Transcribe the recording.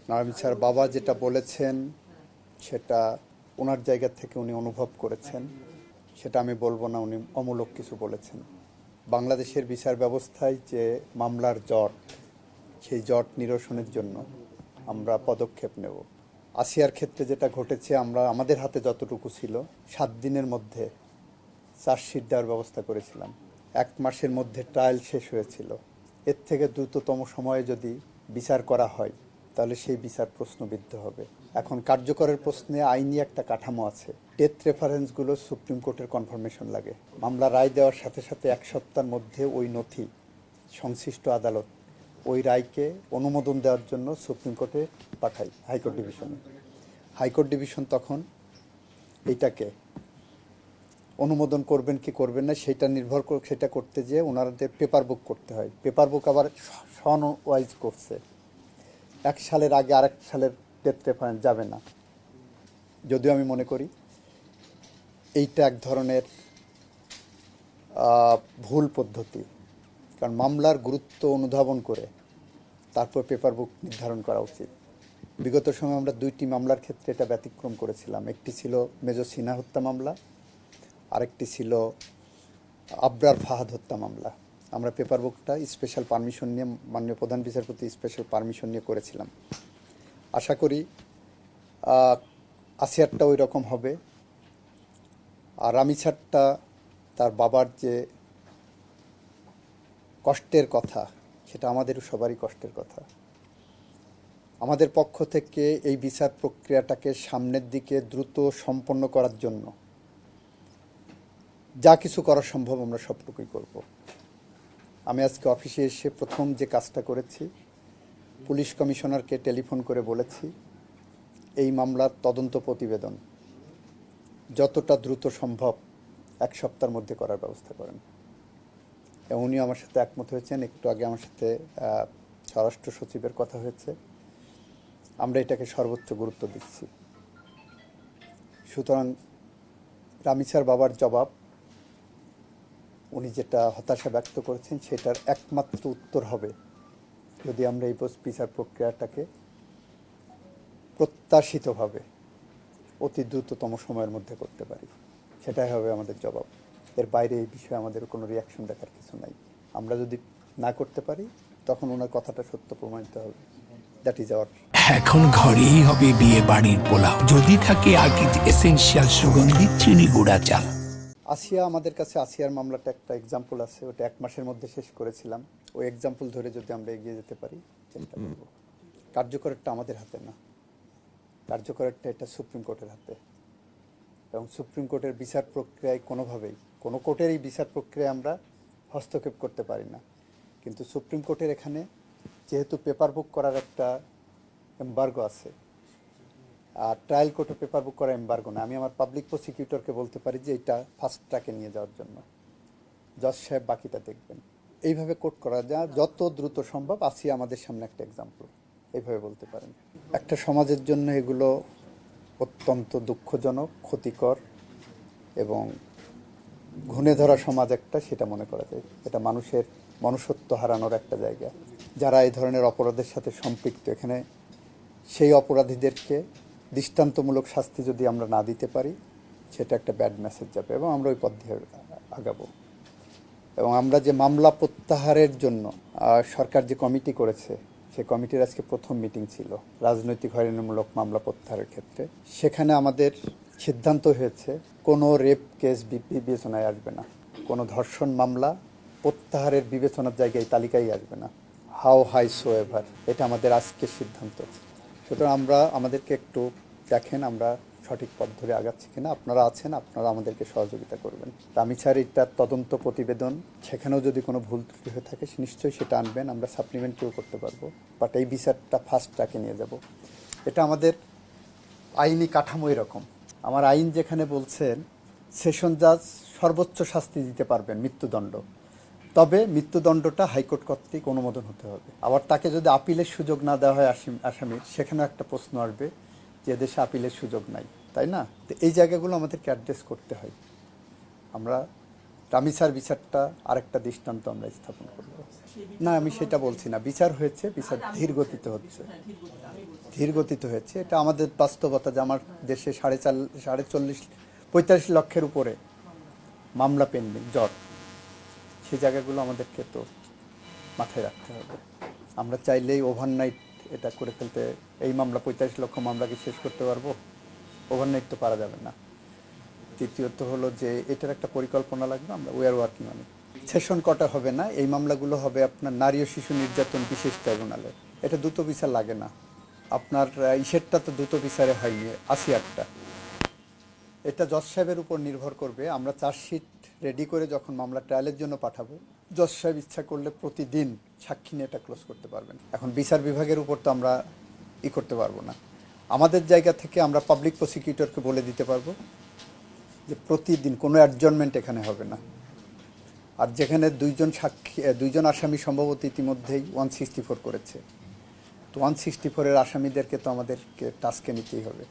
Narayan sir বাবা যেটা বলেছেন সেটা ওনার জায়গা থেকে উনি অনুভব করেছেন, সেটা আমি বলবো না উনি অমূলক কিছু বলেছেন। বাংলাদেশের বিচার ব্যবস্থায় যে মামলার জট, সেই জট নিরসনের জন্য আমরা পদক্ষেপ নেব। আসিয়ার ক্ষেত্রে যেটা ঘটেছে, আমরা আমাদের হাতে যতটুকু ছিল 7 দিনের মধ্যে চার্জশিট দেওয়ার ব্যবস্থা করেছিলাম। 1 মাসের মধ্যে ট্রায়াল শেষ হয়েছিল। এর থেকে দ্রুততম সময়ে যদি বিচার করা হয় তাহলে সেই বিচার প্রশ্নবিদ্ধ হবে। এখন কার্যকরের প্রশ্নে আইনি একটা কাঠামো আছে। ডেথ রেফারেন্সগুলো সুপ্রিম কোর্টের কনফার্মেশন লাগে। মামলা রায় দেওয়ার সাথে সাথে 1 সপ্তাহের মধ্যে ওই নথি সংশ্লিষ্ট আদালত ওই রায়কে অনুমোদন দেওয়ার জন্য সুপ্রিম কোর্টে পাঠায়, হাইকোর্ট ডিভিশনে। হাইকোর্ট ডিভিশন তখন এইটাকে অনুমোদন করবেন কি করবেন না সেটা নির্ভর করে, সেটা করতে যেয়ে ওনাদের পেপার বুক করতে হয়। পেপার বুক আবার সন ওয়াইজ করছে, 1 সালের আগে আরেক সালের ডেথ রেফারেন্স যাবে না। যদিও আমি মনে করি এইটা এক ধরনের ভুল পদ্ধতি, কারণ মামলার গুরুত্ব অনুধাবন করে তারপর পেপার বুক নির্ধারণ করা উচিত। বিগত সময়ে আমরা 2টি মামলার ক্ষেত্রে এটা ব্যতিক্রম করেছিলাম। একটি ছিল মেজর সিনহা হত্যা মামলা, আরেকটি ছিল আবরার ফাহাদ হত্যা মামলা। আমরা পেপার বুকটা স্পেশাল পারমিশন নিয়ে, মাননীয় প্রধান বিচারপতি স্পেশাল পারমিশন নিয়ে করেছিলাম। আশা করি আসিয়ারটা ওই রকম হবে। আর রামিছারটা তার বাবার যে কষ্টের কথা, সেটা আমাদের সবারই কষ্টের কথা। আমাদের পক্ষ থেকে এই বিচার প্রক্রিয়াটাকে সামনের দিকে দ্রুত সম্পন্ন করার জন্য যা কিছু করা সম্ভব আমরা সবটুকুই করব। আমি আজকে অফিসে এসে প্রথম যে কাজটা করেছি, পুলিশ কমিশনারকে টেলিফোন করে বলেছি এই মামলার তদন্ত প্রতিবেদন যতটা দ্রুত সম্ভব 1 সপ্তাহের মধ্যে করার ব্যবস্থা করেন। এবং উনি আমার সাথে একমত হয়েছেন। একটু আগে আমার সাথে স্বরাষ্ট্র সচিবের কথা হয়েছে, আমরা এটাকে সর্বোচ্চ গুরুত্ব দিচ্ছি। সুতরাং রামিছার বাবার জবাব, উনি যেটা হতাশা ব্যক্ত করেছেন, সেটার একমাত্র উত্তর হবে যদি আমরা এই বিচার প্রক্রিয়াটাকে প্রত্যাশিতভাবে অতি দ্রুততম সময়ের মধ্যে করতে পারি। সেটাই হবে আমাদের জবাব। এর বাইরে এই বিষয়ে আমাদের কোনো রিয়াকশন দেখার কিছু নাই। আমরা যদি না করতে পারি তখন ওনার কথাটা সত্য প্রমাণিত হবে। That is our. এখন ঘরেই হবে বিয়ে বাড়ির পোলাও, যদি থাকে আকিজ এসেনশিয়াল সুগন্ধি চিনি গুঁড়া চাল। আসিয়া, আমাদের কাছে আসিয়ার মামলাটা একটা এক্সাম্পল আছে, ওটা 1 মাসের মধ্যে শেষ করেছিলাম। ওই এক্সাম্পল ধরে যদি আমরা এগিয়ে যেতে পারি চেষ্টা করব। কার্যকরেরটা আমাদের হাতে না, কার্যকরেরটা এটা সুপ্রিম কোর্টের হাতে। এবং সুপ্রিম কোর্টের বিচার প্রক্রিয়ায় কোনোভাবেই, কোনো কোর্টেরই বিচার প্রক্রিয়ায় আমরা হস্তক্ষেপ করতে পারি না। কিন্তু সুপ্রিম কোর্টের এখানে যেহেতু পেপার বুক করার একটা এম্বার্গো আছে, আর ট্রায়াল কোর্টে পেপার বুক করা এম্বার্গো না। আমি আমার পাবলিক প্রসিকিউটরকে বলতে পারি যে এটা ফাস্ট ট্র্যাকে নিয়ে যাওয়ার জন্য, জজ সাহেব বাকিটা দেখবেন। এইভাবে কোর্ট করা যায় যত দ্রুত সম্ভব। আসিয়া আমাদের সামনে একটা এক্সাম্পল, এইভাবে বলতে পারেন। একটা সমাজের জন্য এগুলো অত্যন্ত দুঃখজনক, ক্ষতিকর এবং ঘুণে ধরা সমাজ একটা, সেটা মনে করা যায়। এটা মানুষের মনুষ্যত্ব হারানোর একটা জায়গা। যারা এই ধরনের অপরাধের সাথে সম্পৃক্ত, এখানে সেই অপরাধীদেরকে দৃষ্টান্তমূলক শাস্তি যদি আমরা না দিতে পারি, সেটা একটা ব্যাড মেসেজ যাবে এবং আমরা ওই পথ দিয়ে আগাবো। এবং আমরা যে মামলা প্রত্যাহারের জন্য সরকার যে কমিটি করেছে, সেই কমিটির আজকে প্রথম মিটিং ছিল রাজনৈতিক হয়রানিমূলক মামলা প্রত্যাহারের ক্ষেত্রে। সেখানে আমাদের সিদ্ধান্ত হয়েছে কোনো রেপ কেস বিবেচনায় আসবে না, কোনো ধর্ষণ মামলা প্রত্যাহারের বিবেচনার জায়গায় তালিকায় আসবে না, হাউ হাই সো এভার। এটা আমাদের আজকের সিদ্ধান্ত। সুতরাং আমরা আমাদেরকে একটু দেখেন আমরা সঠিক পথ ধরে আগাচ্ছি কিনা। আপনারা আছেন, আপনারা আমাদেরকে সহযোগিতা করবেন। রামিছার এটার তদন্ত প্রতিবেদন, সেখানেও যদি কোনো ভুল ত্রুটি হয়ে থাকে নিশ্চয়ই সেটা আনবেন, আমরা সাপ্লিমেন্টারিও করতে পারবো। বাট এই বিচারটা ফাস্ট ট্র্যাকে নিয়ে যাব। এটা আমাদের আইনি কাঠামো এরকম। আমার আইন যেখানে বলছেন সেশন জাজ সর্বোচ্চ শাস্তি দিতে পারবেন, মৃত্যুদণ্ড, তবে মৃত্যুদণ্ডটা হাইকোর্ট কর্তৃক অনুমোদন হতে হবে। আবার তাকে যদি আপিলের সুযোগ না দেওয়া হয় আসামির, সেখানেও একটা প্রশ্ন আসবে যে দেশে আপিলের সুযোগ নাই, তাই না? তো এই জায়গাগুলো আমাদেরকে অ্যাড্রেস করতে হয়। আমরা রামিসার বিচারটা আরেকটা দৃষ্টান্ত আমরা স্থাপন করব। না, আমি সেটা বলছি না, বিচার হয়েছে, বিচার ধীর গতিতে হচ্ছে, ধীর গতিতে হয়েছে। এটা আমাদের বাস্তবতা যে আমার দেশে 45 লক্ষের উপরে মামলা পেন্ডিং জট, সেই জায়গাগুলো আমাদেরকে তো মাথায় রাখতে হবে। আমরা চাইলেই ওভারনাইট এটা করে ফেলতে, এই মামলা 45 লক্ষ মামলাকে শেষ করতে পারবো? ওভারনাইট তো পারা যাবে না। তৃতীয়ত হলো যে এটার একটা পরিকল্পনা লাগবে, আমরা we are working on it. Session কটা হবে না, এই মামলাগুলো হবে আপনার নারী ও শিশু নির্যাতন বিশেষ ট্রাইব্যুনালে। এটা দ্রুত বিচার লাগে না, আপনার ইসেরটা তো দ্রুত বিচারে হয়নি, 88টা। এটা জজ সাহেবের উপর নির্ভর করবে। আমরা চার্জশিট রেডি করে যখন মামলা ট্রায়ালের জন্য পাঠাবো, জজ সাহেব ইচ্ছা করলে প্রতিদিন সাক্ষী নিয়ে এটা ক্লোজ করতে পারবেন। এখন বিচার বিভাগের উপর তো আমরা করতে পারবো না। আমাদের জায়গা থেকে আমরা পাবলিক প্রসিকিউটরকে বলে দিতে পারবো যে প্রতিদিন কোনো অ্যাডজনমেন্ট এখানে হবে না। আর যেখানে দুইজন আসামি সম্ভবত ইতিমধ্যেই 164 করেছে, তো 164-এর আসামিদেরকে তো আমাদেরকে টাস্কে নিতেই হবে।